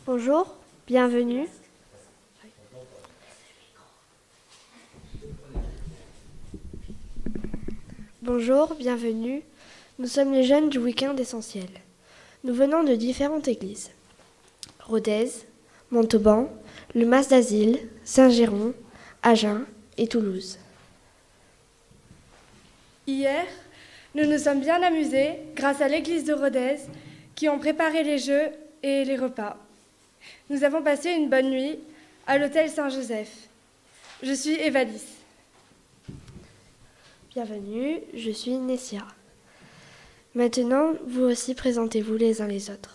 Bonjour, bienvenue. Bonjour, bienvenue. Nous sommes les jeunes du week-end essentiel. Nous venons de différentes églises. Rodez, Montauban, le Mas d'Asile, Saint-Géron, Agen et Toulouse. Hier, nous nous sommes bien amusés grâce à l'église de Rodez qui ont préparé les jeux et les repas. Nous avons passé une bonne nuit à l'hôtel Saint-Joseph. Je suis Évalis. Bienvenue, je suis Nessia. Maintenant, vous aussi présentez-vous les uns les autres.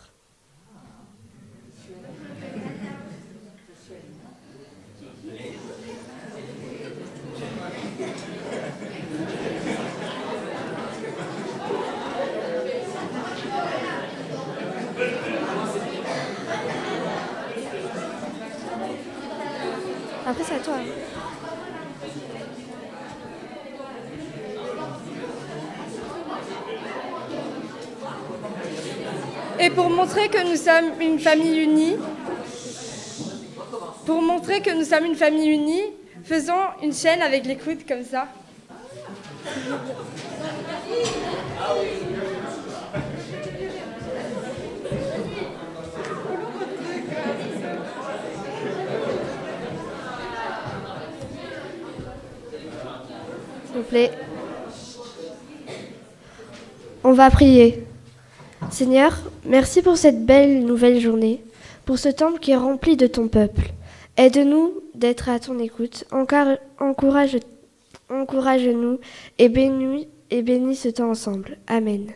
Après, c'est à toi. Et pour montrer que nous sommes une famille unie, faisons une chaîne avec les coudes comme ça. S'il vous plaît. On va prier. Seigneur, merci pour cette belle nouvelle journée, pour ce temple qui est rempli de ton peuple. Aide-nous d'être à ton écoute, encourage-nous et bénis ce temps ensemble. Amen.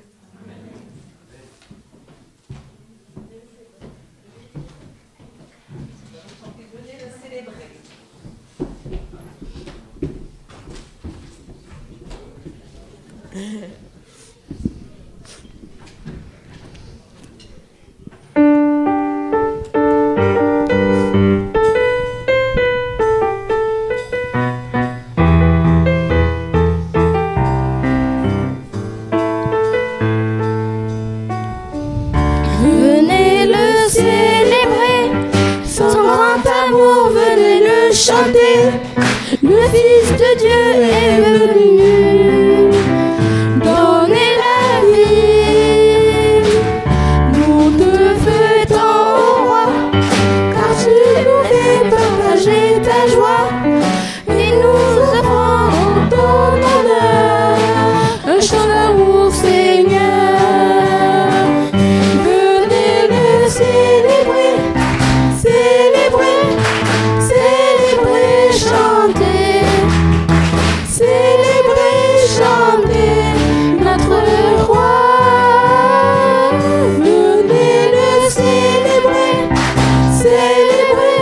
Venez le célébrer, son grand amour, venez le chanter. Le Fils de Dieu est venu donner la vie. Nous te fêtons, roi, car tu nous fais partager ta joie. Et nous offrons ton honneur, un chant d'amour, Seigneur. Venez le célébrer, célébrer, célébrer, chanter, célébrer, chanter notre roi. Venez le célébrer, célébrer,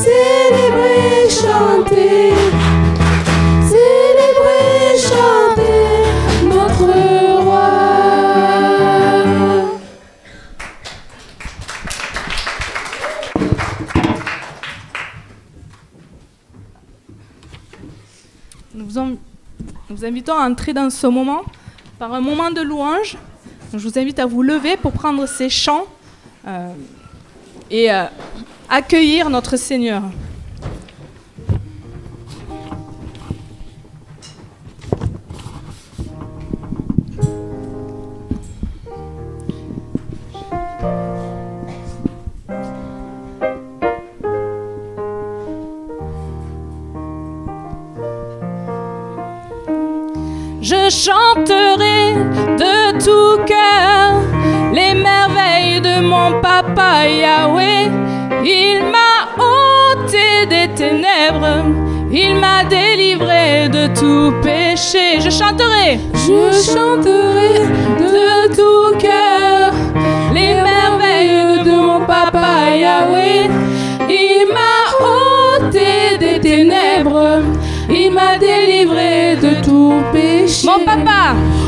célébrer, chanter, célébrer, chanter notre roi. Nous vous invitons à entrer dans ce moment par un moment de louange. Donc, je vous invite à vous lever pour prendre ces chants et accueillir notre Seigneur. Je chanterai de tout cœur les merveilles de mon papa Yahweh. Il m'a ôté des ténèbres, il m'a délivré de tout péché. Je chanterai de tout cœur les merveilles de mon papa Yahweh. Il m'a ôté des ténèbres, il m'a délivré de tout péché.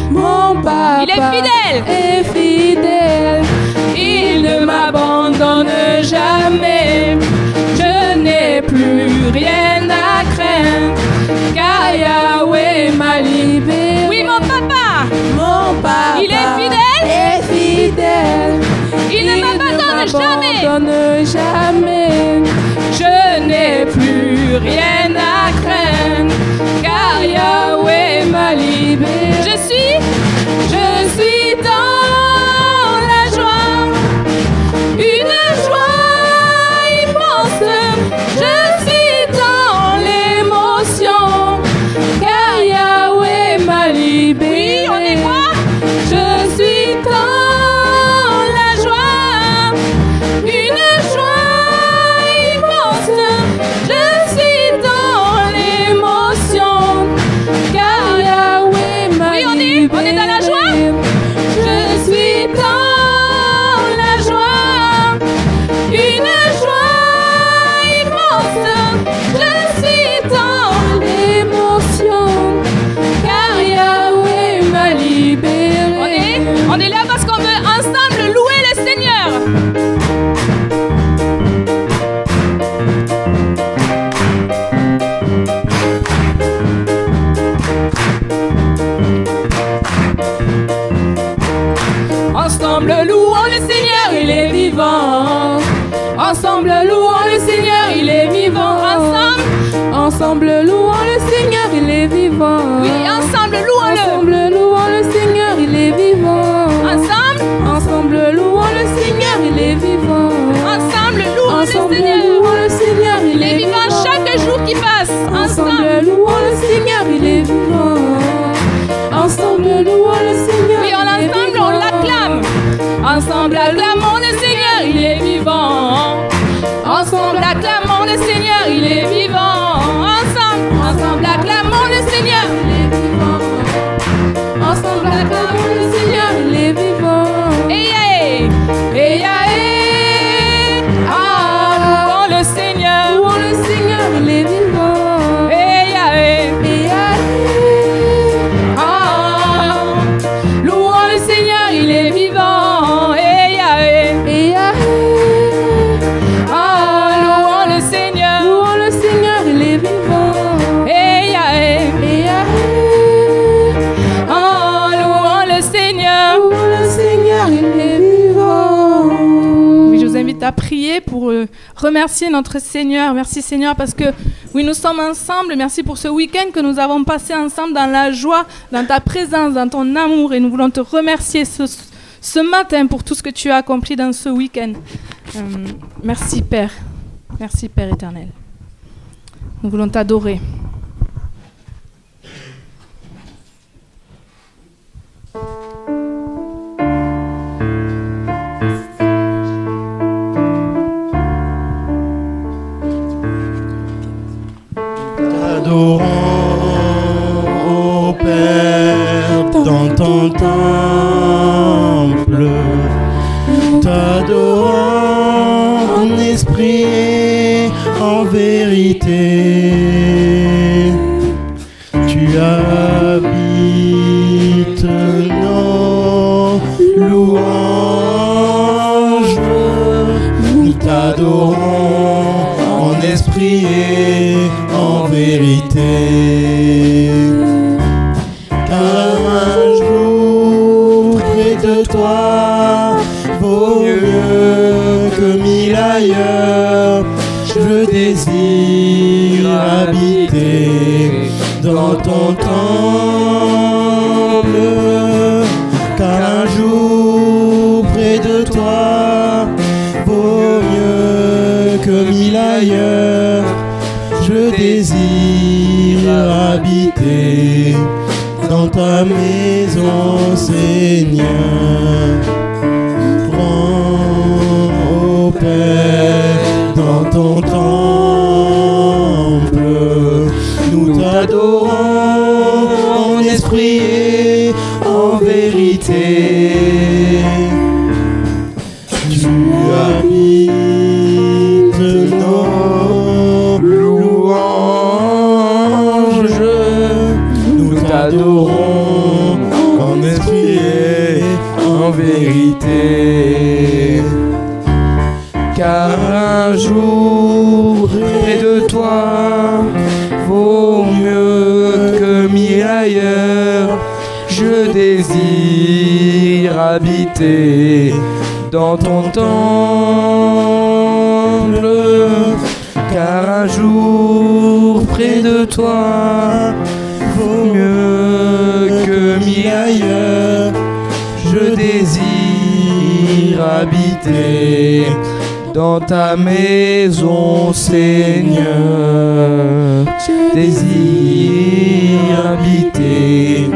Mon papa, il est fidèle, il ne m'abandonne jamais. Je n'ai plus rien à craindre, car Yahweh m'a libéré. Oui, mon papa, il est fidèle, Ensemble, louons le Seigneur, il est vivant. Ensemble, Ensemble, louons le Seigneur, il est vivant. oui, ensemble, louons-le. Ensemble, louons le Seigneur, il est vivant. Ensemble, Ensemble, louons le Seigneur, il est vivant. ensemble, louons le Ensemble, Seigneur. louons le Seigneur, Il est vivant chaque jour qui passe. Ensemble, Ensemble, louons le Seigneur, il est vivant. Ensemble, louons le Seigneur. oui, ensemble, on l'acclame. Ensemble, acclamons le Seigneur, il est vivant. Ensemble, acclamons le Seigneur, il est vivant. Ensemble, acclamons le Seigneur, il est vivant. Ensemble, acclamons le Seigneur, il est vivant. et ah, louons le Seigneur, Louons le Seigneur, il est vivant. ah, louons le Seigneur, il est vivant. Ah, louons le Seigneur, Louons le Seigneur, il est vivant. ah, louons le Seigneur. Louons le Seigneur, il est vivant. Oui, je vous invite à prier pour remercier notre Seigneur. Merci Seigneur parce que oui, nous sommes ensemble. Merci pour ce week-end que nous avons passé ensemble dans la joie, dans ta présence, dans ton amour. Et nous voulons te remercier ce matin pour tout ce que tu as accompli dans ce week-end. Merci Père. Merci Père éternel. Nous voulons t'adorer. T'adorons, ô Père, dans ton temple. T'adorons en esprit et en vérité. Tu habites nos louanges. Nous t'adorons en esprit et en vérité. Car un jour près de toi vaut mieux que 1000 ailleurs. Je désire habiter dans ton temple. Car un jour près de toi vaut mieux que 1000 ailleurs. Je désire habiter dans ta maison, Seigneur. Prends, ô Père, dans ton temple. Nous t'adorons en esprit et en vérité. Tu habites nos louanges. Nous t'adorons en esprit et en vérité. Car un jour près de toi vaut mieux que 1000 ailleurs. Je désire habiter dans ton temple. Car un jour près de toi vaut mieux que 1000 ailleurs. Je désire habiter dans ta maison, Seigneur. Je désire habiter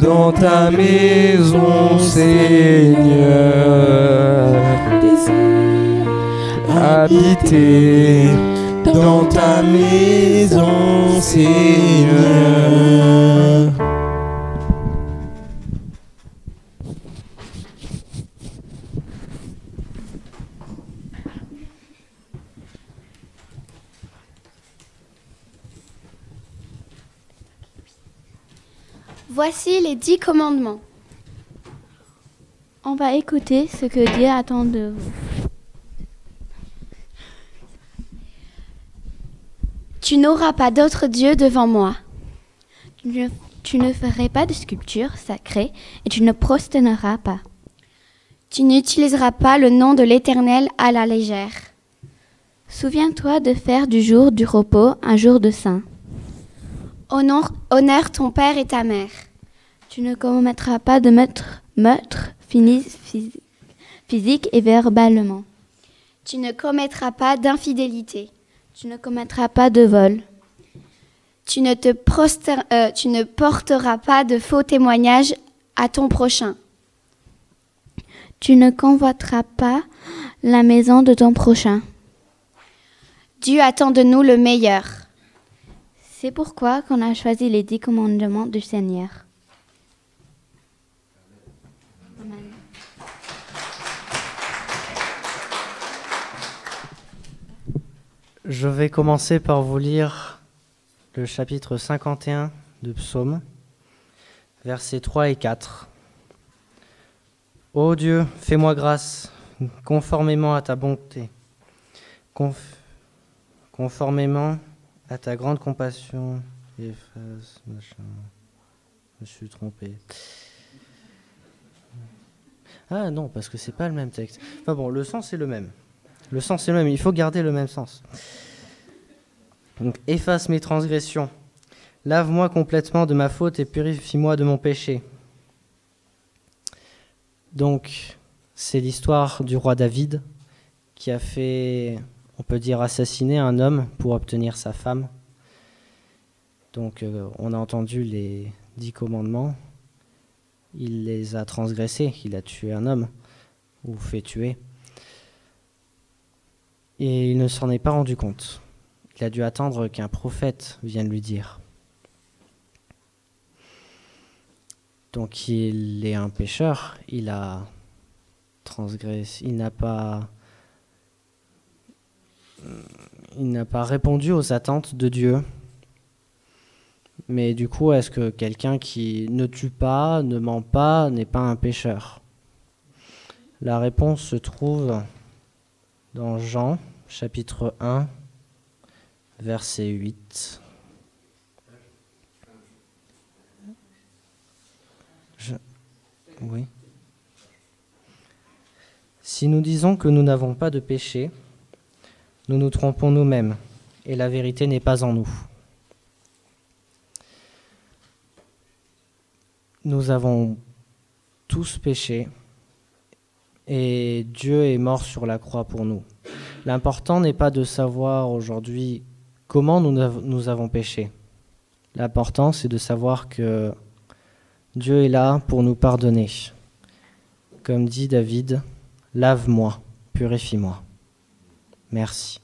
dans ta maison, Seigneur. Désire Habiter dans ta maison, Seigneur. Voici les 10 commandements. On va écouter ce que Dieu attend de vous. Tu n'auras pas d'autre Dieu devant moi. Tu ne ferai pas de sculpture sacrée et tu ne prosterneras pas. Tu n'utiliseras pas le nom de l'Éternel à la légère. Souviens-toi de faire du jour du repos un jour de saint. Honore ton père et ta mère. Tu ne commettras pas de meurtre physique et verbalement. Tu ne commettras pas d'infidélité. Tu ne commettras pas de vol. Tu ne porteras pas de faux témoignages à ton prochain. Tu ne convoiteras pas la maison de ton prochain. Dieu attend de nous le meilleur. C'est pourquoi qu'on a choisi les 10 commandements du Seigneur. Amen. Je vais commencer par vous lire le chapitre 51 de Psaume, versets 3 et 4. Ô Dieu, fais-moi grâce, conformément à ta bonté, conformément à ta grande compassion. Je me suis trompé. Ah non, parce que c'est pas le même texte. Enfin bon, le sens est le même. Le sens est le même, il faut garder le même sens. Donc, efface mes transgressions, lave-moi complètement de ma faute et purifie-moi de mon péché. Donc, c'est l'histoire du roi David qui a fait, on peut dire, assassiner un homme pour obtenir sa femme. Donc, on a entendu les 10 commandements. Il les a transgressés, il a tué un homme ou fait tuer. Et il ne s'en est pas rendu compte. Il a dû attendre qu'un prophète vienne lui dire. Donc il est un pécheur, il a transgressé, il n'a pas répondu aux attentes de Dieu. Mais du coup, est-ce que quelqu'un qui ne tue pas, ne ment pas, n'est pas un pécheur? La réponse se trouve dans Jean, chapitre 1, verset 8. Oui. Si nous disons que nous n'avons pas de péché, nous nous trompons nous-mêmes, et la vérité n'est pas en nous. Nous avons tous péché, et Dieu est mort sur la croix pour nous. L'important n'est pas de savoir aujourd'hui comment nous avons péché. L'important, c'est de savoir que Dieu est là pour nous pardonner. Comme dit David, « Lave-moi, purifie-moi. » Merci.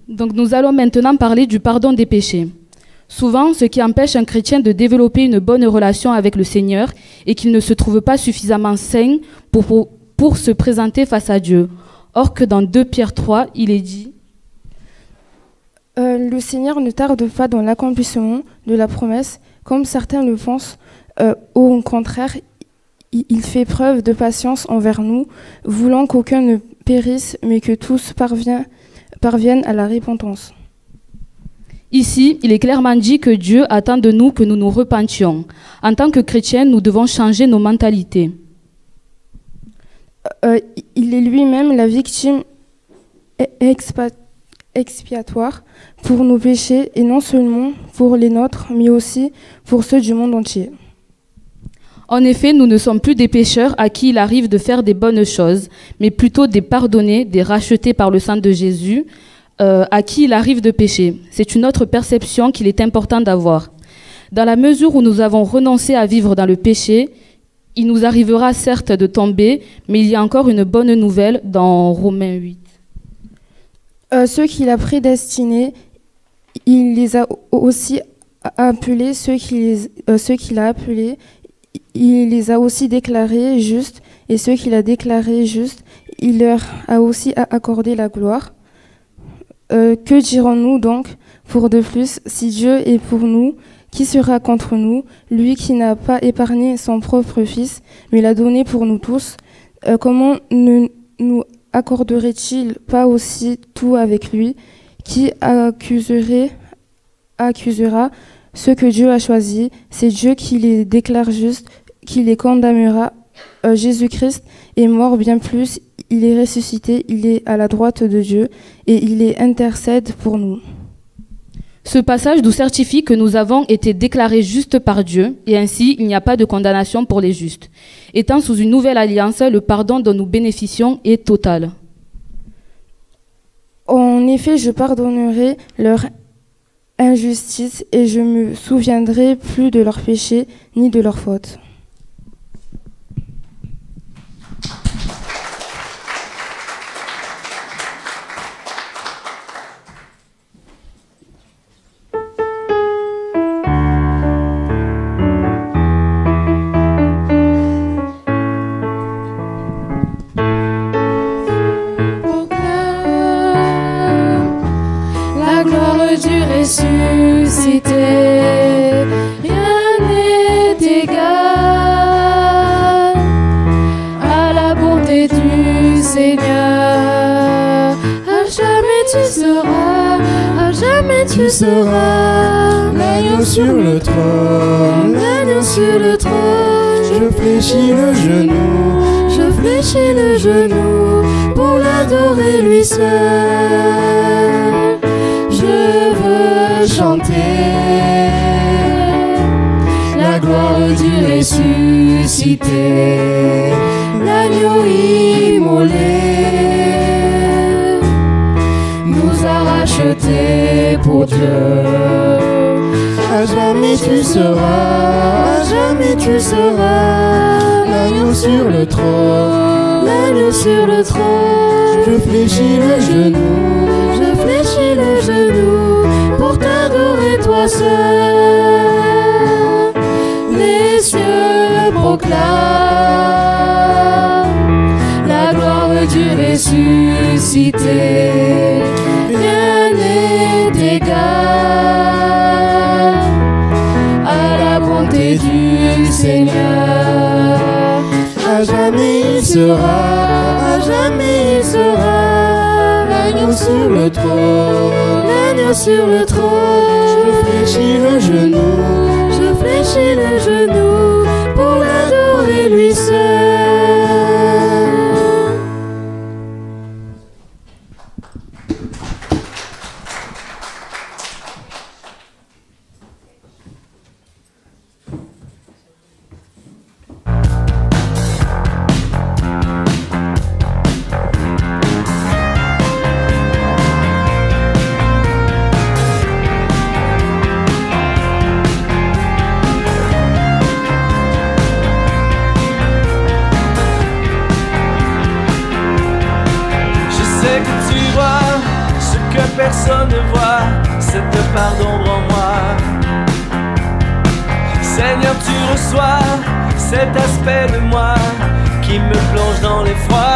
Donc nous allons maintenant parler du pardon des péchés. Souvent, ce qui empêche un chrétien de développer une bonne relation avec le Seigneur est qu'il ne se trouve pas suffisamment saint pour se présenter face à Dieu. Or que dans 2 Pierre 3, il est dit le Seigneur ne tarde pas dans l'accomplissement de la promesse, comme certains le pensent. Au contraire, il fait preuve de patience envers nous, voulant qu'aucun ne périsse, mais que tous parviennent à la repentance. Ici, il est clairement dit que Dieu attend de nous que nous nous repentions. En tant que chrétiens, nous devons changer nos mentalités. Il est lui-même la victime expiatoire pour nos péchés, et non seulement pour les nôtres, mais aussi pour ceux du monde entier. En effet, nous ne sommes plus des pécheurs à qui il arrive de faire des bonnes choses, mais plutôt des pardonnés, des rachetés par le sang de Jésus, à qui il arrive de pécher. C'est une autre perception qu'il est important d'avoir. Dans la mesure où nous avons renoncé à vivre dans le péché, il nous arrivera certes de tomber, mais il y a encore une bonne nouvelle dans Romains 8. Ceux qu'il a prédestinés, il les a aussi appelés. Ceux qu'il a appelés, il les a aussi déclarés justes. Et ceux qu'il a déclarés justes, il leur a aussi accordé la gloire. Que dirons-nous donc pour de plus? Si Dieu est pour nous, qui sera contre nous? Lui qui n'a pas épargné son propre Fils, mais l'a donné pour nous tous, comment ne nous accorderait-il pas aussi tout avec lui? Qui accusera Ceux que Dieu a choisis, c'est Dieu qui les déclare justes, qui les condamnera. Jésus-Christ est mort, bien plus, il est ressuscité, il est à la droite de Dieu et il est intercède pour nous. Ce passage nous certifie que nous avons été déclarés justes par Dieu et ainsi il n'y a pas de condamnation pour les justes. Étant sous une nouvelle alliance, le pardon dont nous bénéficions est total. En effet, je pardonnerai leur injustice et je me souviendrai plus de leurs péchés ni de leurs fautes. Ressuscité, rien n'est égal à la bonté du Seigneur. À jamais tu seras l'agneau sur le trône, l'agneau sur le trône. Je fléchis le genou pour l'adorer lui seul. Je veux chanter la gloire du ressuscité, l'agneau immolé nous a rachetés pour Dieu. À jamais tu seras l'agneau sur le trône, l'agneau sur le trône. Je fléchis le genou pour t'adorer toi seul. Les cieux proclament la gloire du ressuscité. Rien n'est égal à la bonté du Seigneur. À jamais il sera l'agneau sur le trône, l'agneau sur le trône. Je fléchis le genou pour l'adorer lui seul. Personne ne voit cette part d'ombre en moi. Seigneur, tu reçois cet aspect de moi qui me plonge dans l'effroi.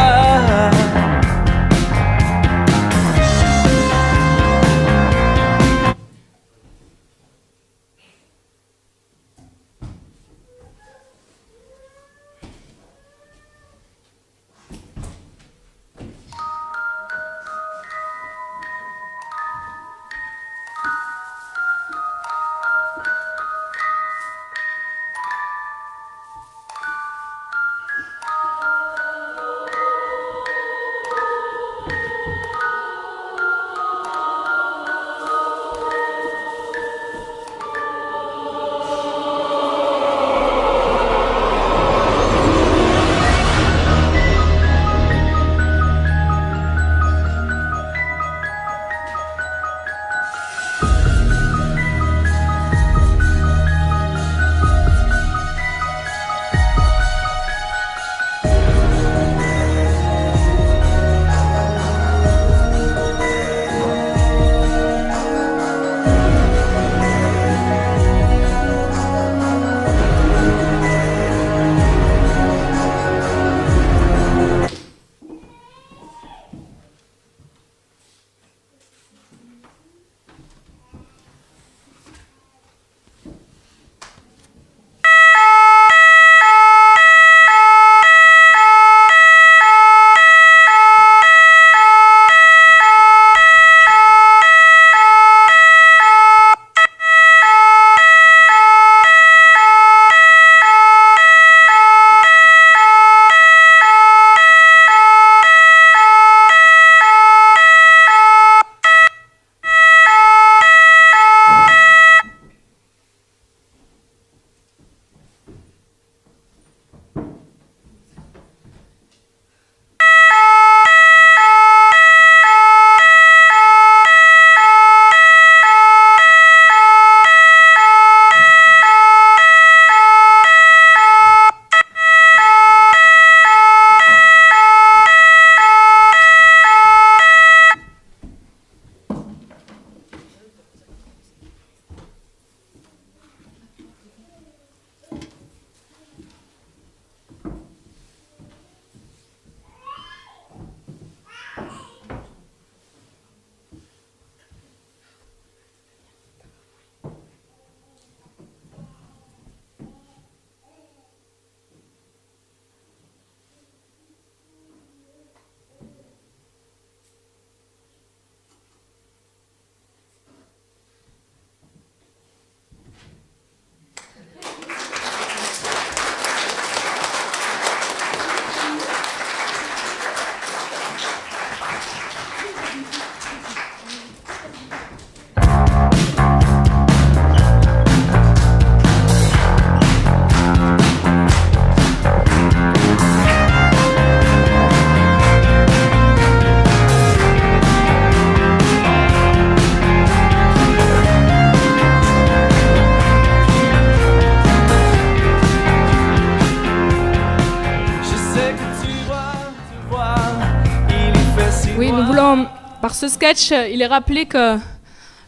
par ce sketch, il est rappelé que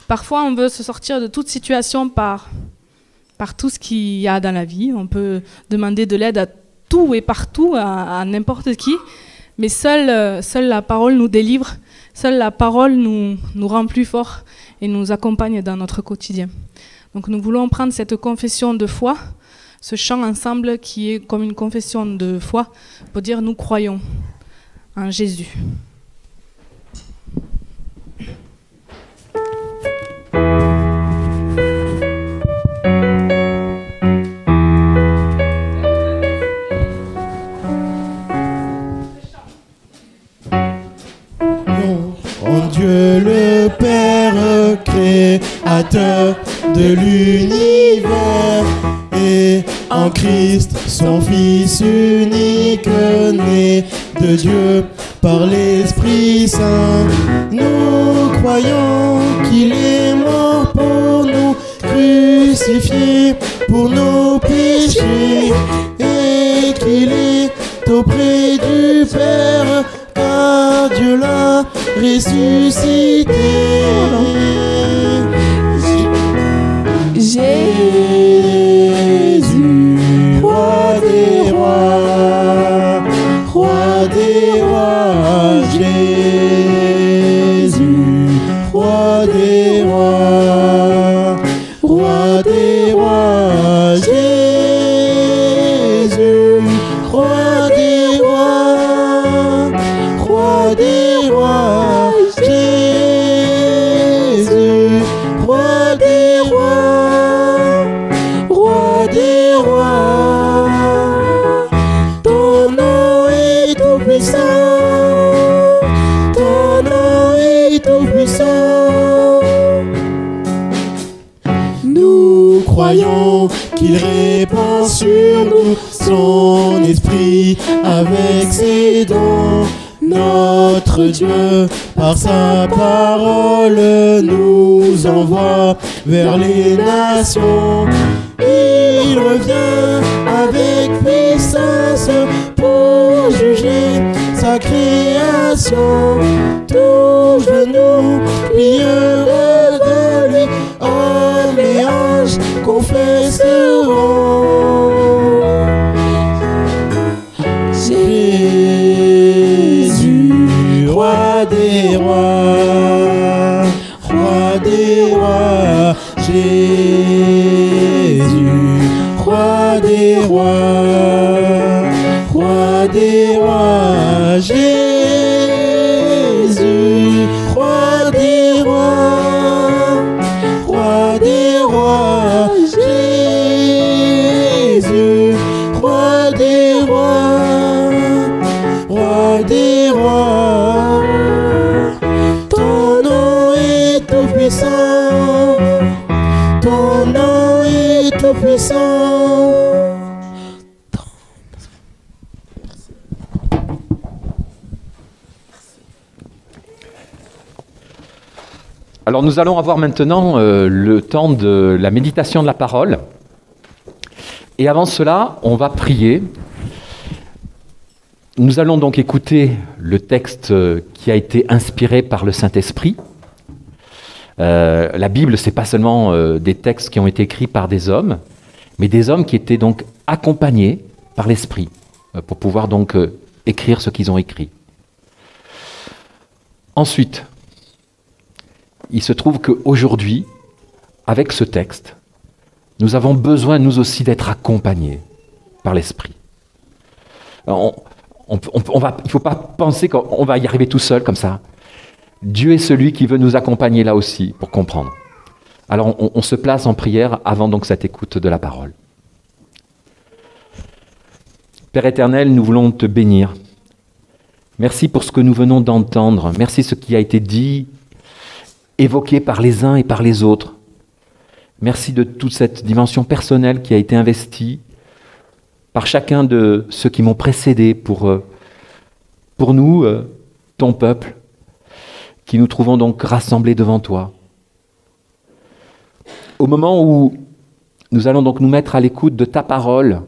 parfois on veut se sortir de toute situation par tout ce qu'il y a dans la vie. On peut demander de l'aide à tout et partout, à n'importe qui, mais seule la parole nous délivre, seule la parole nous rend plus forts et nous accompagne dans notre quotidien. Donc nous voulons prendre cette confession de foi, ce chant ensemble qui est comme une confession de foi pour dire nous croyons en Jésus. En Dieu le Père créateur de l'univers et en Christ son Fils unique né de Dieu par l'Esprit Saint. Nous croyons qu'il est mort pour nous, crucifié pour nos péchés et qu'il est auprès du Père car Dieu l'a ressuscité. Jésus, roi des rois, roi des rois, Jésus, roi des rois, roi des rois, Jésus, roi des rois, roi des rois, Jésus, roi des rois, roi des rois. Ton nom est tout puissant, ton nom est tout puissant. Nous croyons qu'il répand sur nous son esprit avec ses dons. Notre Dieu, par sa parole, nous envoie vers les nations. Il revient avec puissance pour juger sa création. Tout genou priera de lui, hommes et anges confesseront. Jésus, roi des rois, roi des rois, Jésus, roi des rois, roi des rois, Jésus, roi des rois, roi des rois, Jésus, roi des rois, roi des rois. Ton nom est tout puissant, ton nom est tout puissant. Alors nous allons avoir maintenant le temps de la méditation de la parole. Et avant cela, on va prier. Nous allons donc écouter le texte qui a été inspiré par le Saint-Esprit. La Bible, ce n'est pas seulement des textes qui ont été écrits par des hommes, mais des hommes qui étaient donc accompagnés par l'Esprit pour pouvoir donc écrire ce qu'ils ont écrit. Ensuite, il se trouve qu'aujourd'hui, avec ce texte, nous avons besoin, nous aussi, d'être accompagnés par l'Esprit. Il ne faut pas penser qu'on va y arriver tout seul comme ça. Dieu est celui qui veut nous accompagner là aussi pour comprendre. Alors on se place en prière avant donc cette écoute de la parole. Père éternel, nous voulons te bénir. Merci pour ce que nous venons d'entendre. Merci ce qui a été dit, évoqué par les uns et par les autres. Merci de toute cette dimension personnelle qui a été investie par chacun de ceux qui m'ont précédé pour nous, ton peuple, qui nous trouvons donc rassemblés devant toi. Au moment où nous allons donc nous mettre à l'écoute de ta parole,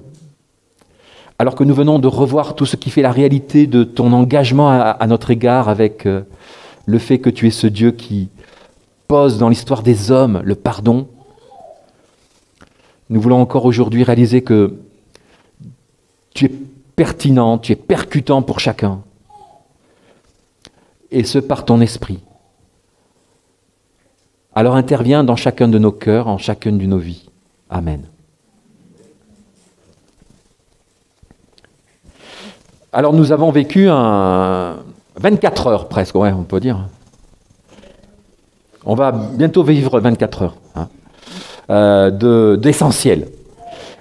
alors que nous venons de revoir tout ce qui fait la réalité de ton engagement à notre égard avec le fait que tu es ce Dieu qui pose dans l'histoire des hommes le pardon. Nous voulons encore aujourd'hui réaliser que tu es pertinent, tu es percutant pour chacun. Et ce par ton esprit. Alors interviens dans chacun de nos cœurs, en chacune de nos vies. Amen. Alors nous avons vécu 24 heures presque, ouais, on peut dire. On va bientôt vivre 24 heures d'essentiel.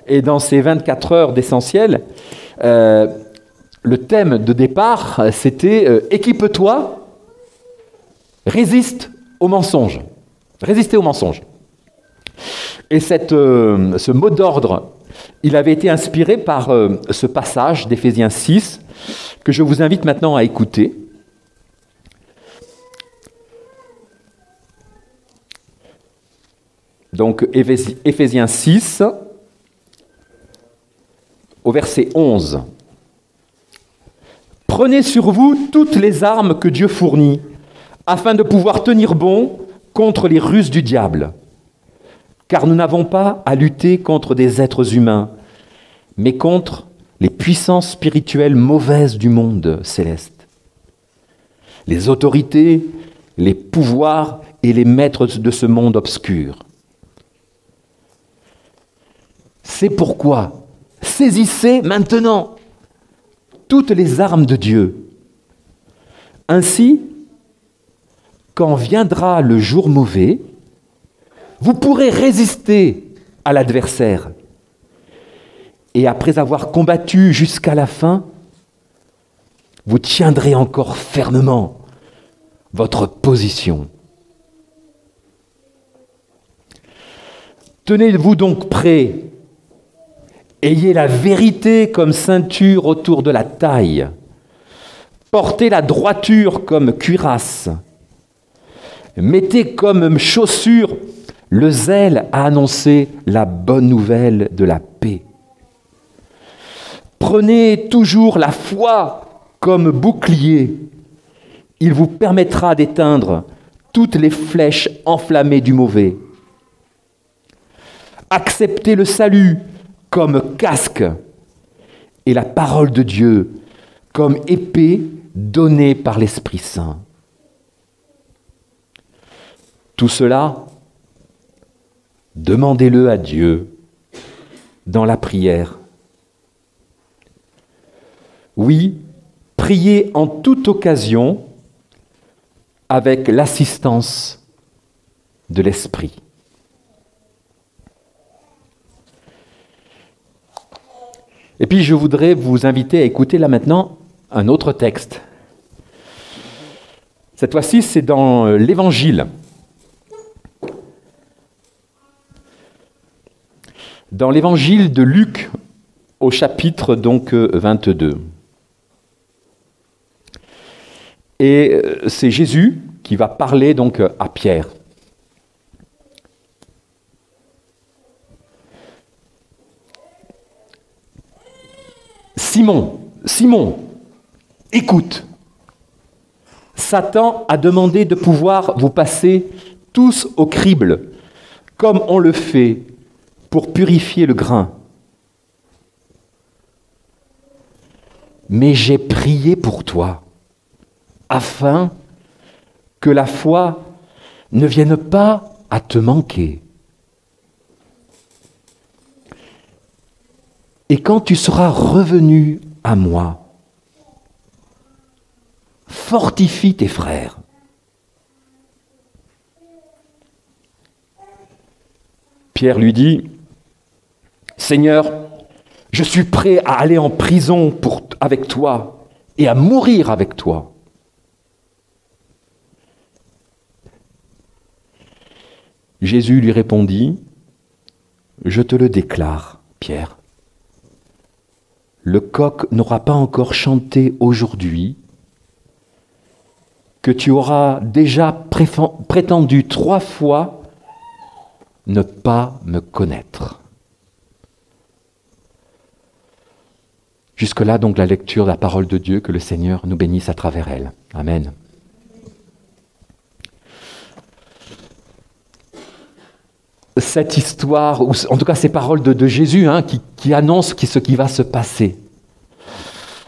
Et dans ces 24 heures d'essentiel, le thème de départ, c'était équipe-toi, résiste aux mensonges. Résister aux mensonges. Et ce mot d'ordre, il avait été inspiré par ce passage d'Éphésiens 6 que je vous invite maintenant à écouter. Donc Éphésiens 6, au verset 11. « Prenez sur vous toutes les armes que Dieu fournit, afin de pouvoir tenir bon contre les ruses du diable. Car nous n'avons pas à lutter contre des êtres humains, mais contre les puissances spirituelles mauvaises du monde céleste. Les autorités, les pouvoirs et les maîtres de ce monde obscur. C'est pourquoi saisissez maintenant toutes les armes de Dieu. Ainsi, quand viendra le jour mauvais, vous pourrez résister à l'adversaire. Et après avoir combattu jusqu'à la fin, vous tiendrez encore fermement votre position. Tenez-vous donc prêts. Ayez la vérité comme ceinture autour de la taille. Portez la droiture comme cuirasse. Mettez comme chaussure le zèle à annoncer la bonne nouvelle de la paix. Prenez toujours la foi comme bouclier. Il vous permettra d'éteindre toutes les flèches enflammées du mauvais. Acceptez le salut comme casque et la parole de Dieu comme épée donnée par l'Esprit Saint. Tout cela, demandez-le à Dieu dans la prière. Oui, priez en toute occasion avec l'assistance de l'Esprit. Et puis je voudrais vous inviter à écouter là maintenant un autre texte. Cette fois-ci, c'est dans l'Évangile. Dans l'Évangile de Luc, au chapitre donc 22. Et c'est Jésus qui va parler donc à Pierre. Simon, écoute. Satan a demandé de pouvoir vous passer tous au crible, comme on le fait pour purifier le grain. Mais j'ai prié pour toi, afin que la foi ne vienne pas à te manquer. Et quand tu seras revenu à moi, fortifie tes frères. Pierre lui dit, « Seigneur, je suis prêt à aller en prison avec toi et à mourir avec toi. » Jésus lui répondit, « Je te le déclare, Pierre. Le coq n'aura pas encore chanté aujourd'hui, que tu auras déjà prétendu 3 fois ne pas me connaître. » Jusque-là, donc, la lecture de la parole de Dieu, que le Seigneur nous bénisse à travers elle. Amen. cette histoire, ou en tout cas ces paroles de Jésus qui annoncent ce qui va se passer.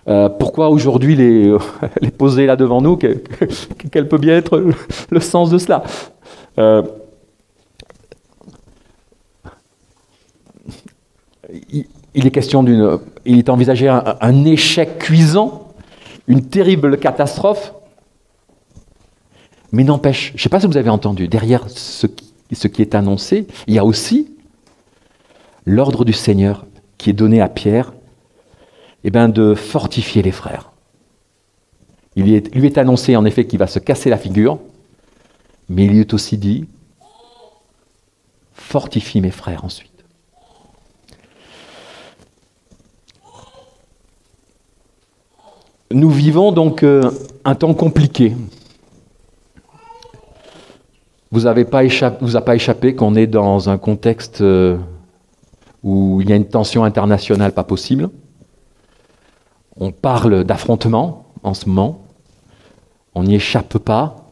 Pourquoi aujourd'hui les poser là devant nous, quel peut bien être le sens de cela? Il est question il est envisagé un échec cuisant, une terrible catastrophe, mais n'empêche, je ne sais pas si vous avez entendu, derrière ce qui est annoncé, il y a aussi l'ordre du Seigneur qui est donné à Pierre, de fortifier les frères. Lui est annoncé en effet qu'il va se casser la figure, mais il lui est aussi dit, fortifie mes frères ensuite. Nous vivons donc un temps compliqué. Vous a pas échappé qu'on est dans un contexte où il y a une tension internationale pas possible. On parle d'affrontement en ce moment. On n'y échappe pas.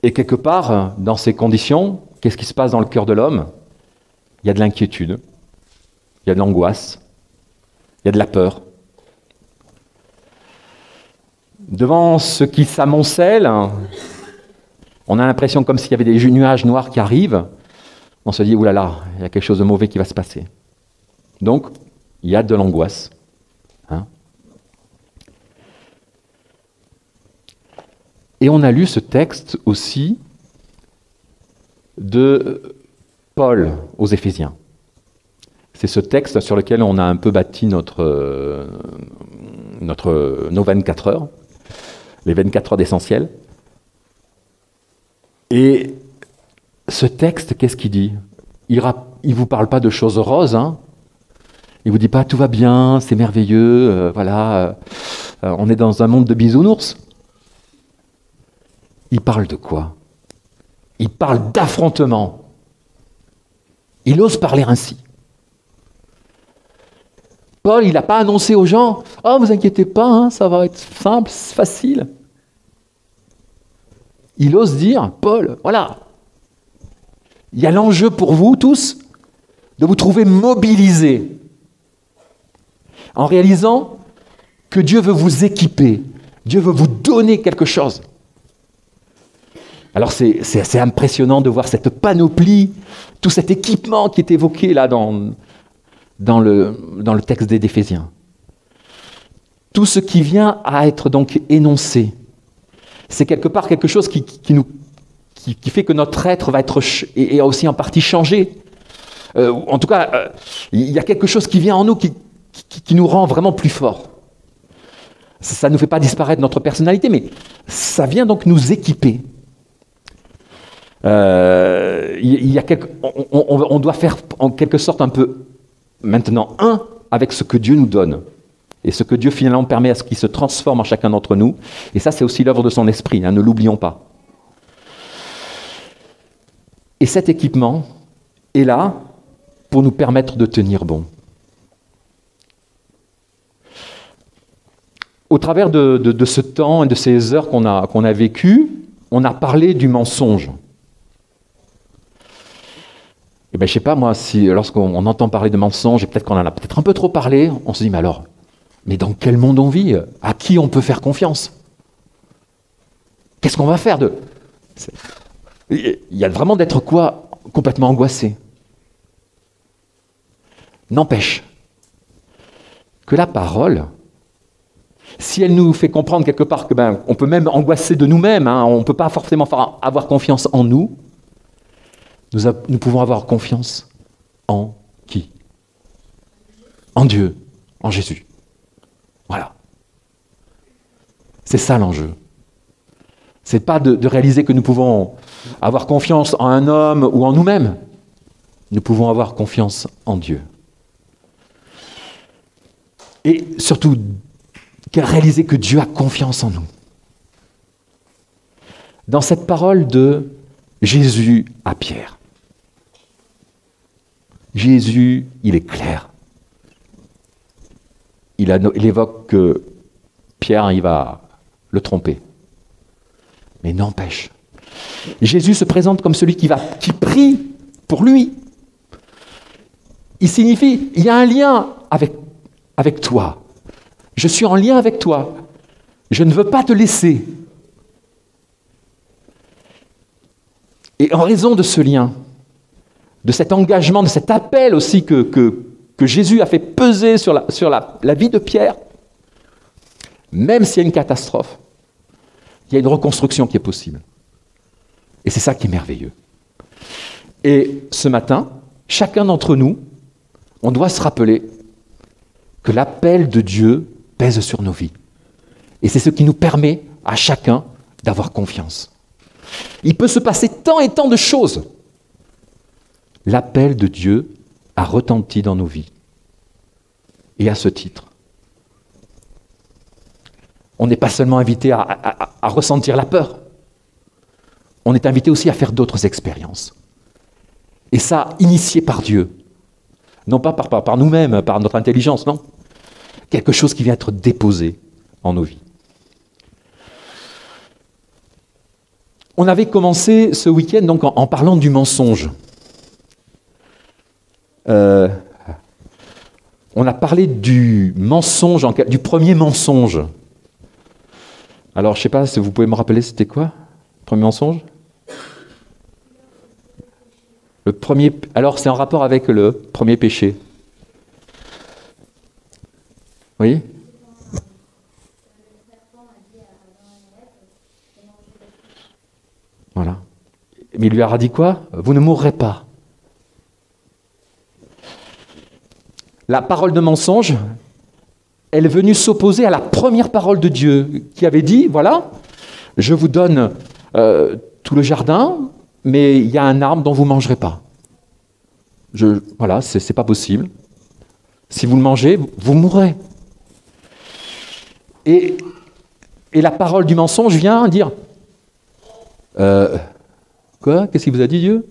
Et quelque part, dans ces conditions, qu'est-ce qui se passe dans le cœur de l'homme? Il y a de l'inquiétude, il y a de l'angoisse, il y a de la peur. Devant ce qui s'amoncelle, on a l'impression comme s'il y avait des nuages noirs qui arrivent. On se dit, oulala, il y a quelque chose de mauvais qui va se passer. Donc, il y a de l'angoisse. Et on a lu ce texte aussi de Paul aux Éphésiens. C'est ce texte sur lequel on a un peu bâti nos 24 heures, les 24 heures d'essentiel. Et ce texte, qu'est-ce qu'il dit? Il ne vous parle pas de choses roses, Il ne vous dit pas tout va bien, c'est merveilleux, on est dans un monde de bisounours. Il parle de quoi? Il parle d'affrontement. Il ose parler ainsi. Paul, il n'a pas annoncé aux gens « Oh, vous inquiétez pas, ça va être simple, facile. » Il ose dire « Paul, voilà, il y a l'enjeu pour vous tous de vous trouver mobilisés en réalisant que Dieu veut vous équiper, Dieu veut vous donner quelque chose. » Alors c'est assez impressionnant de voir cette panoplie, tout cet équipement qui est évoqué là dans le texte des Éphésiens. Tout ce qui vient à être donc énoncé, c'est quelque part quelque chose qui fait que notre être va être et aussi en partie changé. En tout cas, il y a quelque chose qui vient en nous qui nous rend vraiment plus forts. Ça ne nous fait pas disparaître notre personnalité, mais ça vient donc nous équiper. On doit faire en quelque sorte un peu maintenant un avec ce que Dieu nous donne et ce que Dieu finalement permet à ce qu'il se transforme en chacun d'entre nous, et ça c'est aussi l'œuvre de son esprit, ne l'oublions pas. Et cet équipement est là pour nous permettre de tenir bon. Au travers de ce temps et de ces heures qu'on a vécues, on a parlé du mensonge. Et je ne sais pas, moi, si lorsqu'on entend parler de mensonges, et peut-être qu'on en a peut-être un peu trop parlé, on se dit, mais dans quel monde on vit? À qui on peut faire confiance? Qu'est-ce qu'on va faire de... Il y a vraiment d'être complètement angoissé. N'empêche que la parole, si elle nous fait comprendre quelque part que on peut même angoisser de nous-mêmes, on ne peut pas forcément avoir confiance en nous, nous pouvons avoir confiance en qui? En Dieu, en Jésus. Voilà. C'est ça l'enjeu. C'est pas de réaliser que nous pouvons avoir confiance en un homme ou en nous-mêmes. Nous pouvons avoir confiance en Dieu. Et surtout, réaliser que Dieu a confiance en nous. Dans cette parole de Jésus à Pierre, Jésus, il est clair. Il évoque que Pierre, il va le tromper. Mais n'empêche, Jésus se présente comme celui qui prie pour lui. Il signifie, il y a un lien avec toi. Je suis en lien avec toi. Je ne veux pas te laisser. Et en raison de ce lien, de cet engagement, de cet appel aussi que Jésus a fait peser sur la vie de Pierre, même s'il y a une catastrophe, il y a une reconstruction qui est possible. Et c'est ça qui est merveilleux. Et ce matin, chacun d'entre nous, on doit se rappeler que l'appel de Dieu pèse sur nos vies. Et c'est ce qui nous permet à chacun d'avoir confiance. Il peut se passer tant et tant de choses. L'appel de Dieu a retenti dans nos vies. Et à ce titre, on n'est pas seulement invité à ressentir la peur, on est invité aussi à faire d'autres expériences. Et ça, initié par Dieu. Non pas par nous-mêmes, par notre intelligence, non. Quelque chose qui vient être déposé en nos vies. On avait commencé ce week-end donc en parlant du mensonge. On a parlé du mensonge, du premier mensonge. Alors, je ne sais pas si vous pouvez me rappeler, c'était quoi, le premier mensonge? Le premier, alors, c'est en rapport avec le premier péché. Oui? Voilà. Mais il lui a dit quoi? Vous ne mourrez pas. La parole de mensonge, elle est venue s'opposer à la première parole de Dieu qui avait dit, voilà, je vous donne tout le jardin, mais il y a un arbre dont vous ne mangerez pas. Voilà, c'est pas possible. Si vous le mangez, vous mourrez. Et la parole du mensonge vient dire, quoi? Qu'est-ce qu'il vous a dit Dieu?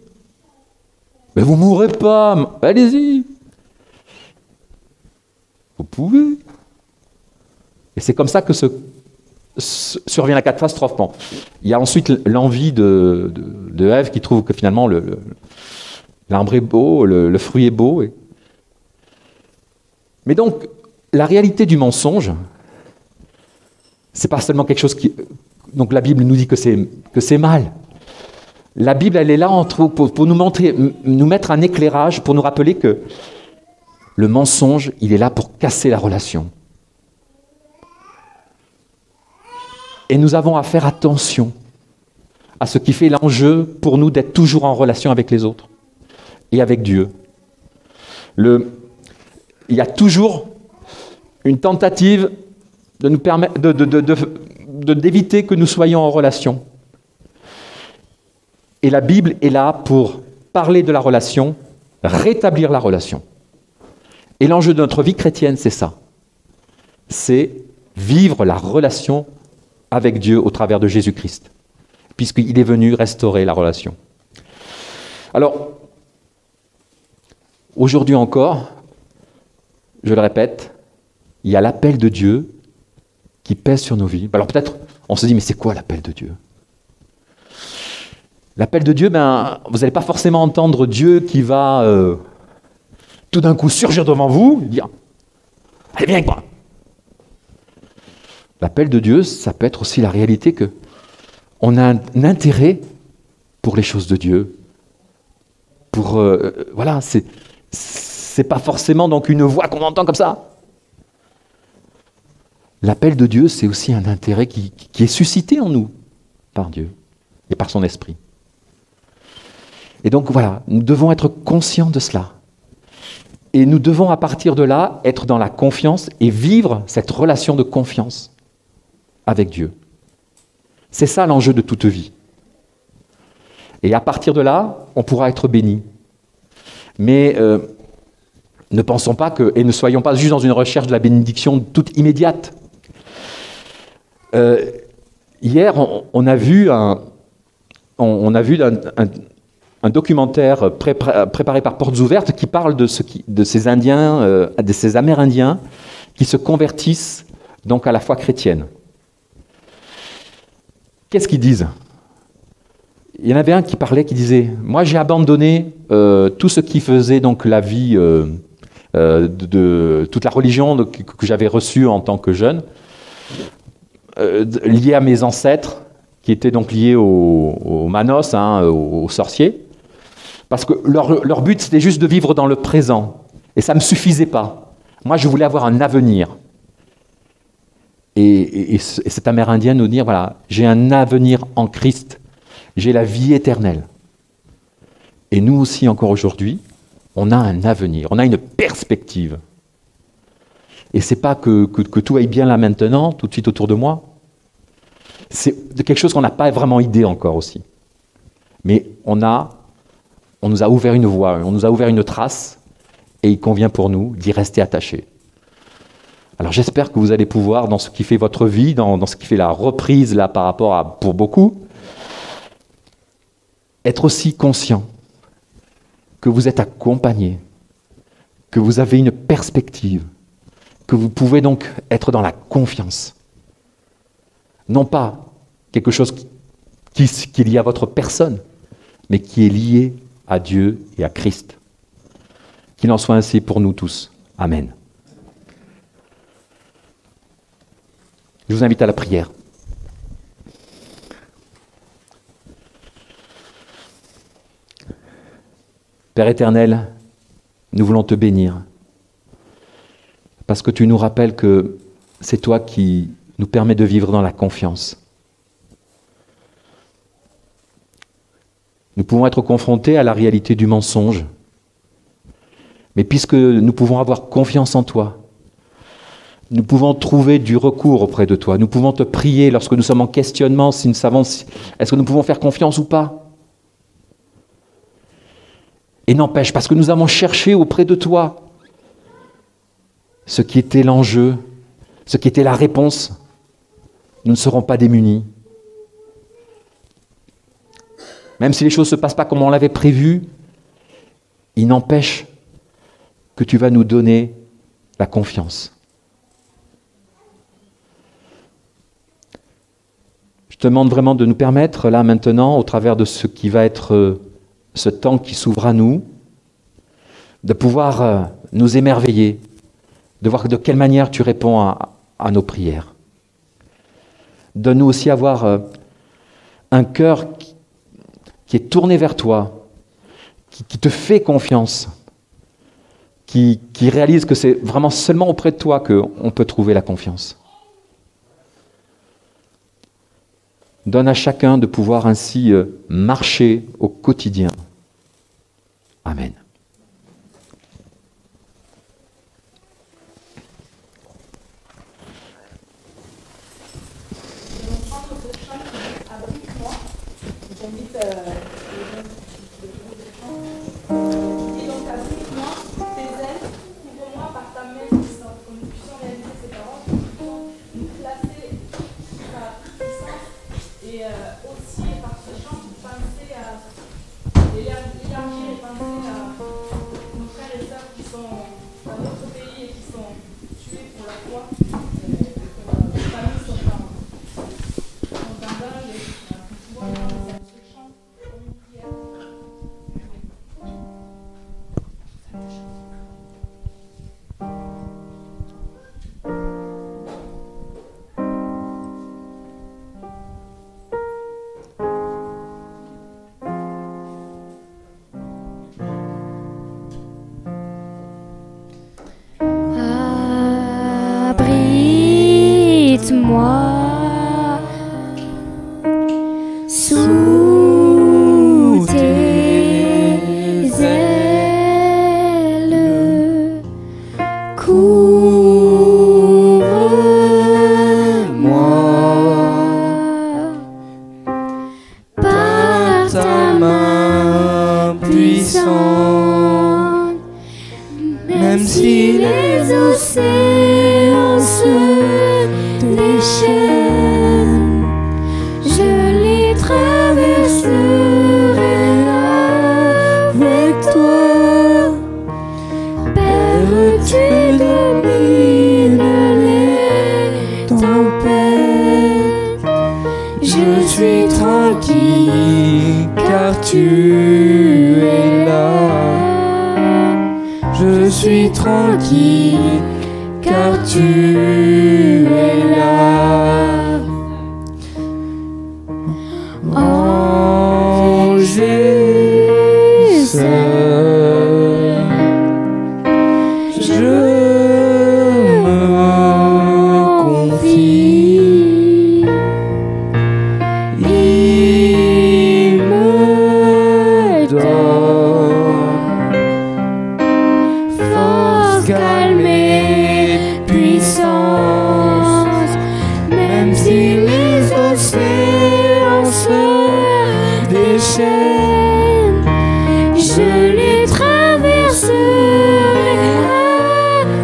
Mais vous ne mourrez pas, allez-y. Vous pouvez. Et c'est comme ça que survient la catastrophe. Bon. Il y a ensuite l'envie de Ève qui trouve que finalement l'arbre est beau, le fruit est beau. Mais donc, la réalité du mensonge, c'est pas seulement quelque chose qui... Donc la Bible nous dit que c'est mal. La Bible, elle est là pour nous mettre un éclairage, pour nous rappeler que le mensonge, il est là pour casser la relation. Et nous avons à faire attention à ce qui fait l'enjeu pour nous d'être toujours en relation avec les autres et avec Dieu. Il y a toujours une tentative de nous permettre d'éviter que nous soyons en relation. Et la Bible est là pour parler de la relation, rétablir la relation. Et l'enjeu de notre vie chrétienne, c'est ça. C'est vivre la relation avec Dieu au travers de Jésus-Christ, puisqu'il est venu restaurer la relation. Alors, aujourd'hui encore, je le répète, il y a l'appel de Dieu qui pèse sur nos vies. Alors peut-être, on se dit, mais c'est quoi l'appel de Dieu? L'appel de Dieu, vous n'allez pas forcément entendre Dieu qui va tout d'un coup surgir devant vous et dire « Allez, viens avec moi !» L'appel de Dieu, ça peut être aussi la réalité que on a un intérêt pour les choses de Dieu. Voilà, c'est pas forcément donc une voix qu'on entend comme ça. L'appel de Dieu, c'est aussi un intérêt qui est suscité en nous par Dieu et par son esprit. Et donc voilà, nous devons être conscients de cela. Et nous devons à partir de là être dans la confiance et vivre cette relation de confiance avec Dieu. C'est ça l'enjeu de toute vie. Et à partir de là, on pourra être béni. Mais ne pensons pas et ne soyons pas juste dans une recherche de la bénédiction toute immédiate. Hier, on a vu un documentaire préparé par Portes Ouvertes qui parle de ces Indiens, de ces Amérindiens qui se convertissent donc à la foi chrétienne. Qu'est-ce qu'ils disent? il y en avait un qui parlait, qui disait « Moi, j'ai abandonné tout ce qui faisait donc la vie de toute la religion que j'avais reçue en tant que jeune, liée à mes ancêtres, qui étaient donc liés aux manos, aux sorciers, parce que leur but, c'était juste de vivre dans le présent. Et ça ne me suffisait pas. Moi, je voulais avoir un avenir. » Et cet Amérindien nous dit, voilà, j'ai un avenir en Christ, j'ai la vie éternelle. Et nous aussi, encore aujourd'hui, on a un avenir, on a une perspective. Et c'est pas que tout aille bien là maintenant, tout de suite autour de moi. C'est quelque chose qu'on n'a pas vraiment idée encore aussi. Mais on nous a ouvert une voie, on nous a ouvert une trace, et il convient pour nous d'y rester attachés. Alors j'espère que vous allez pouvoir, dans ce qui fait votre vie, dans ce qui fait la reprise là par rapport à, pour beaucoup, être aussi conscient que vous êtes accompagné, que vous avez une perspective, que vous pouvez donc être dans la confiance. Non pas quelque chose qui est lié à votre personne, mais qui est lié à Dieu et à Christ. Qu'il en soit ainsi pour nous tous. Amen. Je vous invite à la prière. Père éternel, nous voulons te bénir, parce que tu nous rappelles que c'est toi qui nous permets de vivre dans la confiance. Nous pouvons être confrontés à la réalité du mensonge, mais puisque nous pouvons avoir confiance en toi, nous pouvons trouver du recours auprès de toi. Nous pouvons te prier lorsque nous sommes en questionnement, si nous savons est-ce que nous pouvons faire confiance ou pas. Et n'empêche, parce que nous avons cherché auprès de toi ce qui était l'enjeu, ce qui était la réponse, nous ne serons pas démunis. Même si les choses ne se passent pas comme on l'avait prévu, il n'empêche que tu vas nous donner la confiance. Je te demande vraiment de nous permettre, là maintenant, au travers de ce qui va être ce temps qui s'ouvre à nous, de pouvoir nous émerveiller, de voir de quelle manière tu réponds à nos prières. Donne-nous aussi avoir un cœur qui est tourné vers toi, qui te fait confiance, qui réalise que c'est vraiment seulement auprès de toi qu'on peut trouver la confiance. Donne à chacun de pouvoir ainsi marcher au quotidien. Amen. J'invite les gens et donc abrite-moi tes ailes, couvre-moi par ta main puissante, que nous puissions réaliser ces paroles, que nous puissions nous placer par puissance et aussi par ce chant penser à élargir et penser à nos frères et sœurs qui sont dans notre pays et qui sont tués pour la foi, que nos familles sont en dingue et que nous pouvons réaliser ce chant comme une prière. Abrite-moi sous tes ailes, couvre-moi par ta main puissante, même si les océans se déchaînent, je les traverserai avec toi. Père, tu domines les tempêtes, je suis tranquille es là. Je suis tranquille car tu es là. En Jésus, je me confie. Il me donne force, calme et puissance, même si les océans se déchaînent, je les traverserai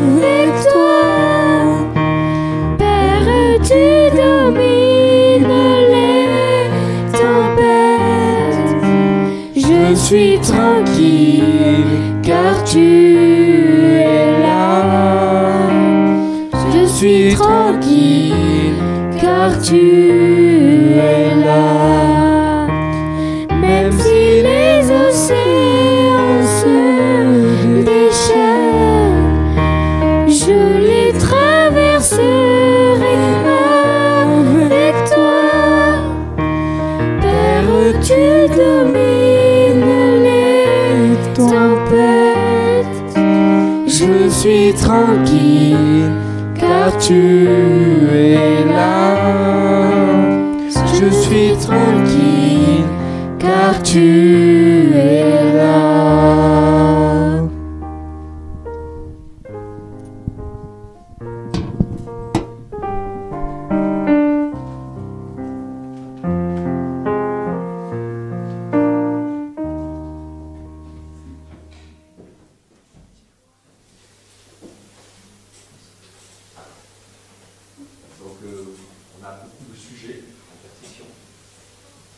avec toi. Père, tu domines les tempêtes. Je suis tranquille car tu es là. Je suis tranquille car tu es là. Même si les océans se déchaînent, je les traverserai avec toi. Père, tu domines les tempêtes. Je suis tranquille car tu es là. Je suis tranquille car tu es là. Donc on a beaucoup de sujets en persécution.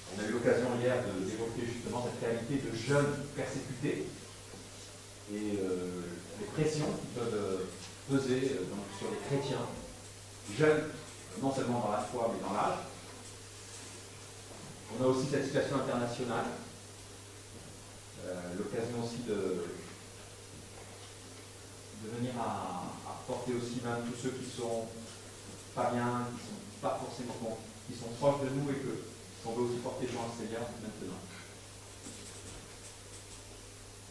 On a eu l'occasion hier d'évoquer justement cette réalité de jeunes persécutés et les pressions qui peuvent peser donc, sur les chrétiens, jeunes, non seulement dans la foi mais dans l'âge. On a aussi cette situation internationale, l'occasion aussi de venir à porter aussi même tous ceux qui sont pas bien, qui sont pas forcément bons, qui sont proches de nous et que on veut aussi porter devant le Seigneur maintenant.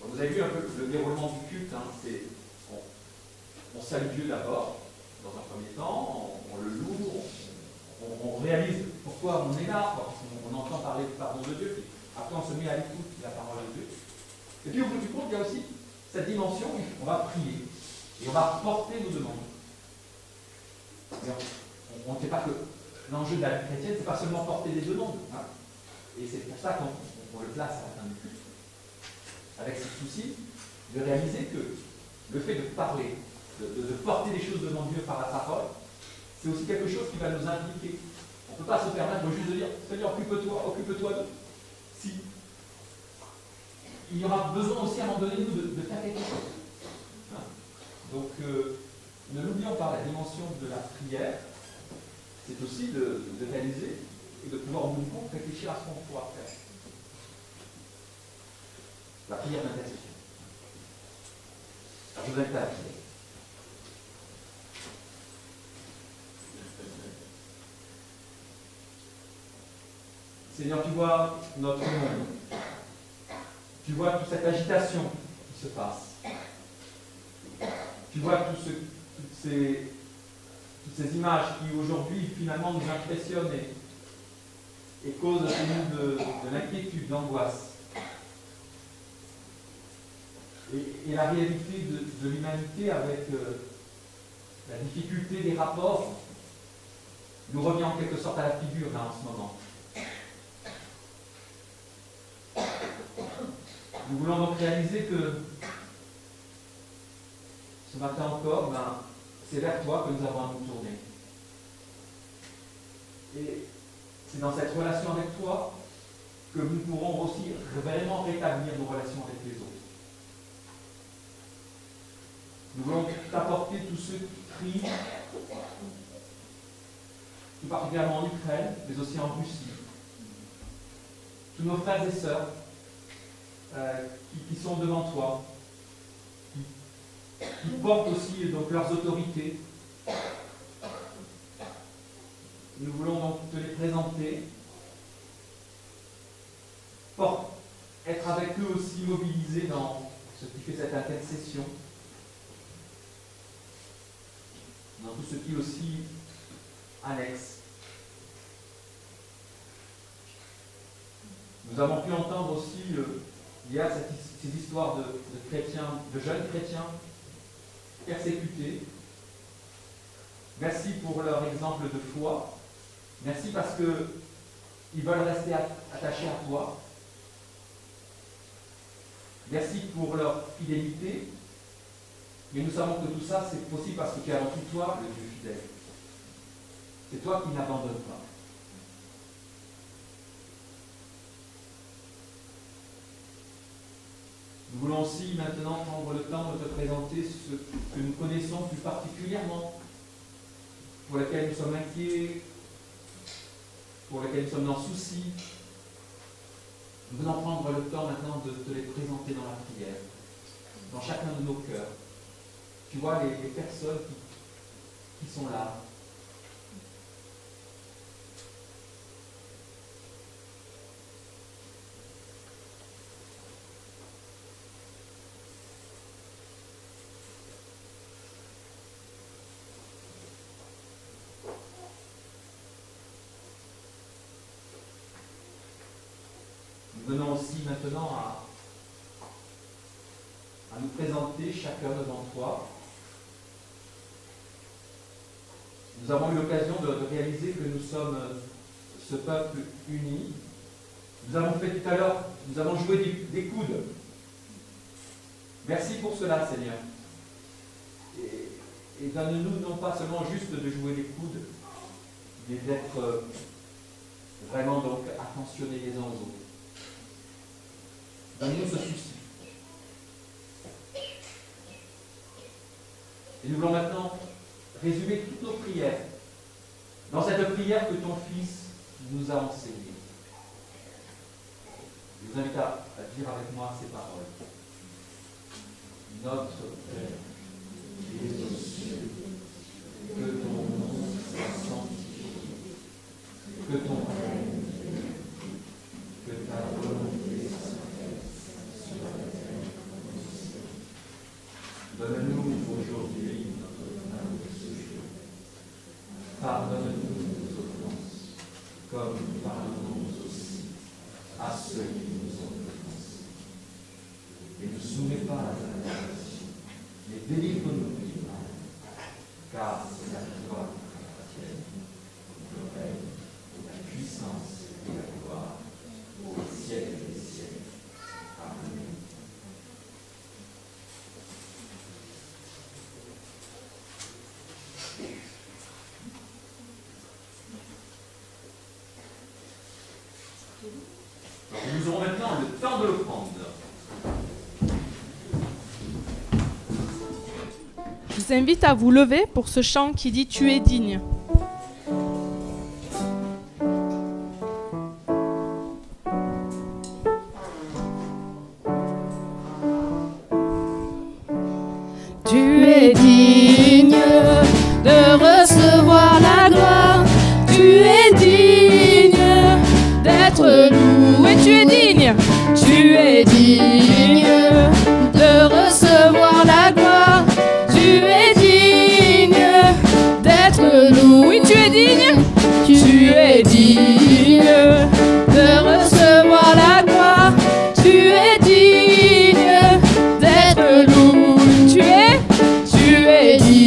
Donc vous avez vu un peu le déroulement du culte, hein, on salue Dieu d'abord, dans un premier temps, on le loue, on réalise pourquoi on est là, on entend parler du pardon de Dieu, puis après on se met à l'écoute de la parole de Dieu. Et puis au bout du compte, il y a aussi cette dimension où on va prier et on va porter nos demandes. On ne sait pas que l'enjeu de la vie chrétienne, c'est pas seulement porter des demandes. Hein. Et c'est pour ça qu'on le place à la fin du culte, avec ce souci de réaliser que le fait de parler, de porter des choses devant Dieu par la parole, c'est aussi quelque chose qui va nous impliquer. On ne peut pas se permettre juste de dire Seigneur, occupe-toi d'eux. Si. Il y aura besoin aussi à un moment donné nous, de faire quelque chose. Hein. Donc, ne l'oublions pas, la dimension de la prière, c'est aussi de réaliser et de pouvoir au bout du compte réfléchir à ce qu'on pourra faire. La prière d'intercession. Je vous invite à la prière. Seigneur, tu vois notre monde. Tu vois toute cette agitation qui se passe. Tu vois toutes ces images qui aujourd'hui finalement nous impressionnent et causent chez nous de l'inquiétude, de l'angoisse. Et la réalité de l'humanité avec la difficulté des rapports nous revient en quelque sorte à la figure là en ce moment. Nous voulons donc réaliser que ce matin encore, c'est vers toi que nous avons à nous tourner. Et c'est dans cette relation avec toi que nous pourrons aussi vraiment rétablir nos relations avec les autres. Nous voulons t'apporter tous ceux qui crient, tout particulièrement en Ukraine, mais aussi en Russie. Tous nos frères et sœurs qui sont devant toi, qui portent aussi donc leurs autorités. Nous voulons donc te les présenter, être avec eux aussi mobilisés dans ce qui fait cette intercession, dans tout ce qui est aussi annexe. Nous avons pu entendre aussi hier ces histoires de chrétiens, de jeunes chrétiens persécutés. Merci pour leur exemple de foi. Merci parce qu'ils veulent rester attachés à toi. Merci pour leur fidélité. Mais nous savons que tout ça, c'est possible parce que tu es avant tout toi, le Dieu fidèle. C'est toi qui n'abandonnes pas. Nous voulons aussi maintenant prendre le temps de te présenter ce que nous connaissons plus particulièrement, pour lesquels nous sommes inquiets, pour lesquels nous sommes dans souci. Nous voulons prendre le temps maintenant de te les présenter dans la prière, dans chacun de nos cœurs. Tu vois les personnes qui sont là. Nous venons aussi maintenant à nous présenter chacun devant toi. Nous avons eu l'occasion de réaliser que nous sommes ce peuple uni. Nous avons fait tout à l'heure, nous avons joué des coudes. Merci pour cela, Seigneur. Et donne-nous non pas seulement juste de jouer des coudes, mais d'être vraiment donc attentionnés les uns aux autres. Donne-nous ce souci. Et nous voulons maintenant résumer toutes nos prières dans cette prière que ton Fils nous a enseignée. Je vous invite à dire avec moi ces paroles. Notre Père, qui es aux cieux, que ton nom soit sanctifié, que ton règne vienne, que ta volonté soit faite sur la terre comme au ciel. Donne-nous aujourd'hui notre pain de ce jour. Pardonne-nous nos offenses, comme nous pardonnons aussi à ceux qui nous ont offensés. Et ne soumets pas à la tentation, mais délivre-nous du mal, car c'est à toi qu'appartiennent le règne, la puissance et la gloire, au siècle des siècles. Amen. Nous aurons maintenant le temps de le prendre. Je vous invite à vous lever pour ce chant qui dit « Tu es digne ». Tu es digne de recevoir la gloire. Tu es digne d'être loué. Tu es digne. Tu es digne de recevoir la gloire. Tu es digne d'être loué. Tu es digne. Tu es digne de recevoir la gloire. Tu es digne d'être loué. Tu es digne.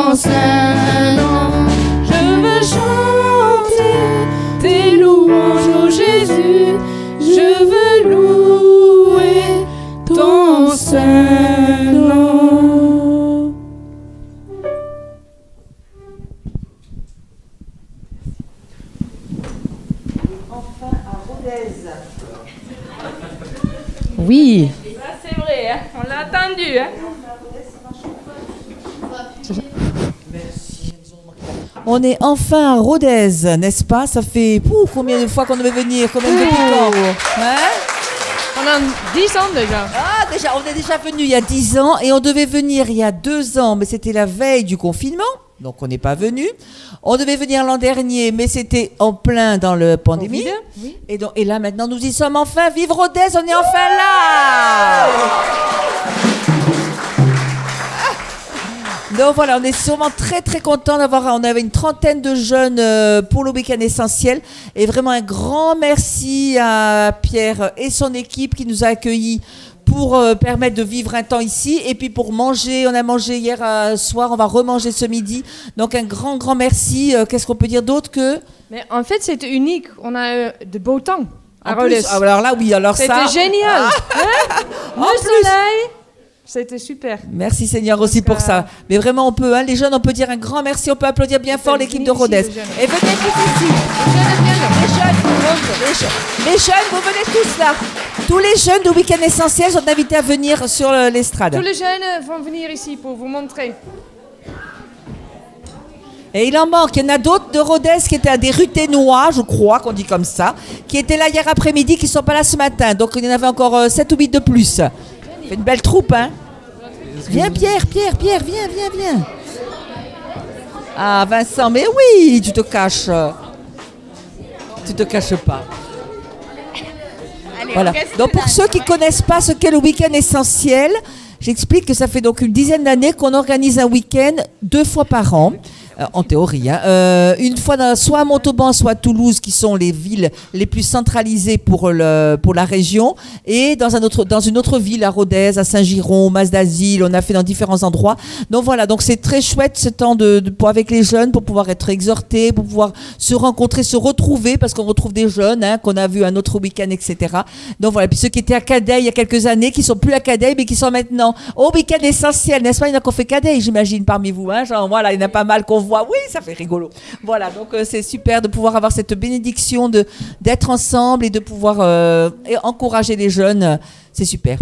ton saint nom. Je veux chanter tes louanges, ô Jésus. Je veux louer ton saint nom. Enfin à Rodez. Oui. Ça, c'est vrai, hein. On l'a attendu. Hein. On est enfin à Rodez, n'est-ce pas? Ça fait combien de fois qu'on devait venir? Combien de temps? Hein? Pendant 10 ans déjà. Ah, déjà, on est déjà venu il y a 10 ans et on devait venir il y a 2 ans, mais c'était la veille du confinement, donc on n'est pas venu. On devait venir l'an dernier, mais c'était en plein dans le pandémie. Oui. Et là, maintenant, nous y sommes enfin. Vive Rodez, on est enfin là! Donc voilà, on est sûrement très très contents d'avoir. On avait une trentaine de jeunes pour le week-end essentiel. Et vraiment un grand merci à Pierre et son équipe qui nous a accueillis pour permettre de vivre un temps ici. Et puis pour manger, on a mangé hier soir, on va remanger ce midi. Donc un grand merci. Qu'est-ce qu'on peut dire d'autre que... Mais en fait, c'était unique. On a de beau temps à En Rodez. plus, alors là, oui, alors ça... C'était génial. Hein? En Le plus. soleil. C'était super. Merci Seigneur aussi pour ça. Mais vraiment, on peut, hein, les jeunes, on peut dire un grand merci. On peut applaudir bien fort l'équipe de Rodez. Et venez tous ici. Les jeunes, vous venez tous là. Tous les jeunes du week-end essentiel sont invités à venir sur l'estrade. Tous les jeunes vont venir ici pour vous montrer. Et il en manque. Il y en a d'autres de Rodez qui étaient à des Ruténois, je crois qu'on dit comme ça, qui étaient là hier après-midi, qui ne sont pas là ce matin. Donc il y en avait encore 7 ou 8 de plus. C'est une belle troupe, hein? Viens Pierre, viens. Ah Vincent, mais oui, tu te caches. Tu te caches pas. Allez, Voilà. Donc pour ceux qui ne connaissent pas ce qu'est le week-end essentiel, j'explique que ça fait donc une dizaine d'années qu'on organise un week-end 2 fois par an. En théorie, hein. Une fois soit à Montauban, soit à Toulouse, qui sont les villes les plus centralisées pour la région, et dans une autre ville, à Rodez, à Saint-Giron, au Mas d'Asile, on a fait dans différents endroits. Donc voilà, donc c'est très chouette ce temps avec les jeunes, pour pouvoir être exhortés, pour pouvoir se rencontrer, se retrouver, parce qu'on retrouve des jeunes, hein, qu'on a vu un autre week-end, etc. Donc voilà, puis ceux qui étaient à Cadet il y a quelques années, qui sont plus à Cadet, mais qui sont maintenant au week-end essentiel, n'est-ce pas? Il y en a qu'on fait Cadet, j'imagine, parmi vous, hein, genre voilà, il y en a pas mal qu'on voit. Oui, ça fait rigolo. Voilà, donc c'est super de pouvoir avoir cette bénédiction d'être ensemble et de pouvoir encourager les jeunes. C'est super.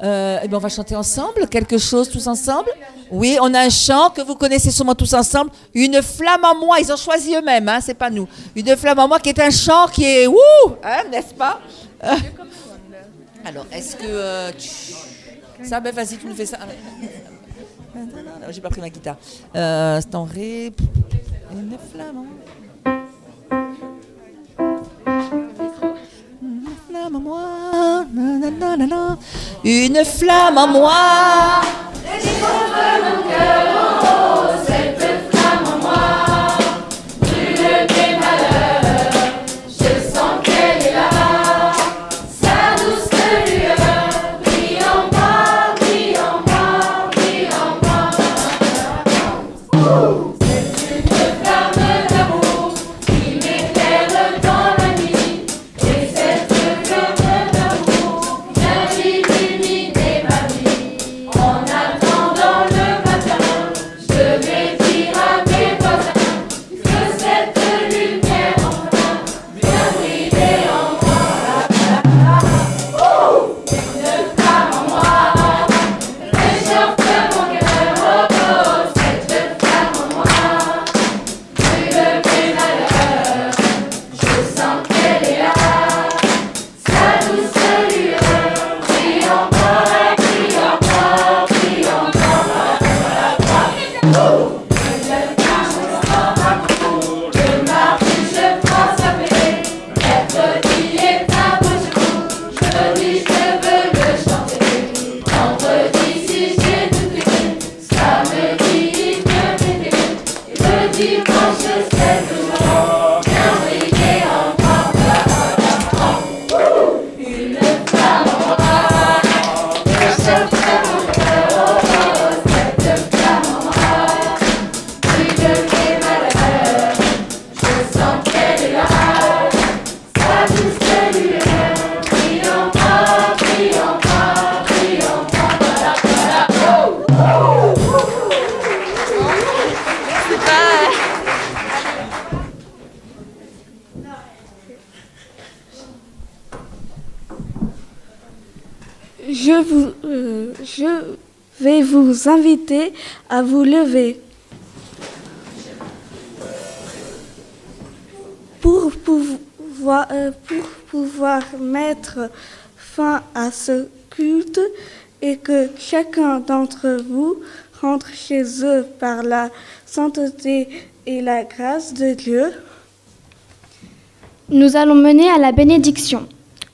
Eh bien, on va chanter ensemble quelque chose tous ensemble. Oui, on a un chant que vous connaissez sûrement tous ensemble. Une flamme en moi. Ils ont choisi eux-mêmes, hein, c'est pas nous. Une flamme en moi qui est un chant qui est hein, n'est-ce pas? Alors, est-ce que ça, ben vas-y, tu nous fais ça. Non, j'ai pas pris ma guitare. C'est en ré. Une flamme. Une flamme en moi. Une flamme en moi. Mon cœur, cette flamme en moi, brûle des malheurs, je sens qu'elle est là, sa douce lueur, brille en moi, brille en moi, brille en moi. C'est une flamme d'amour qui m'éclaire dans la nuit, et cette flamme d'amour vient illuminer ma vie. En attendant le matin, je vais dire à mes voisins que cette lumière enfin vient briller en moi. Une flamme en moi, réchauffe mon cœur, oh, cette flamme en moi, brûle mes malheurs, je sens qu'elle est là, sa douce lueur, brille encore, brille encore, brille encore. Je marche, je prends sa paix, mercredi est un beau jour, jeudi je veux le chanter, vendredi si j'ai tout aimé, samedi il peut m'aider, et le dimanche c'est toujours bien briller encore. Une flamme en moi, réchauffe mon cœur, oh, cette flamme en moi, je vais vous inviter à vous lever. Pour pouvoir mettre fin à ce culte et que chacun d'entre vous rentre chez eux par la sainteté et la grâce de Dieu, nous allons mener à la bénédiction.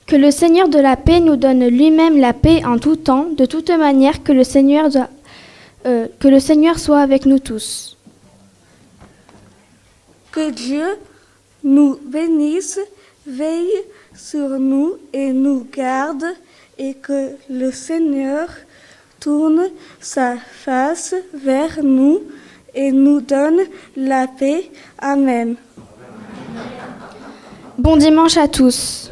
Que le Seigneur de la paix nous donne lui-même la paix en tout temps, de toute manière que le Seigneur soit avec nous tous. Que Dieu nous bénisse, veille sur nous et nous garde, et que le Seigneur tourne sa face vers nous et nous donne la paix. Amen. Bon dimanche à tous.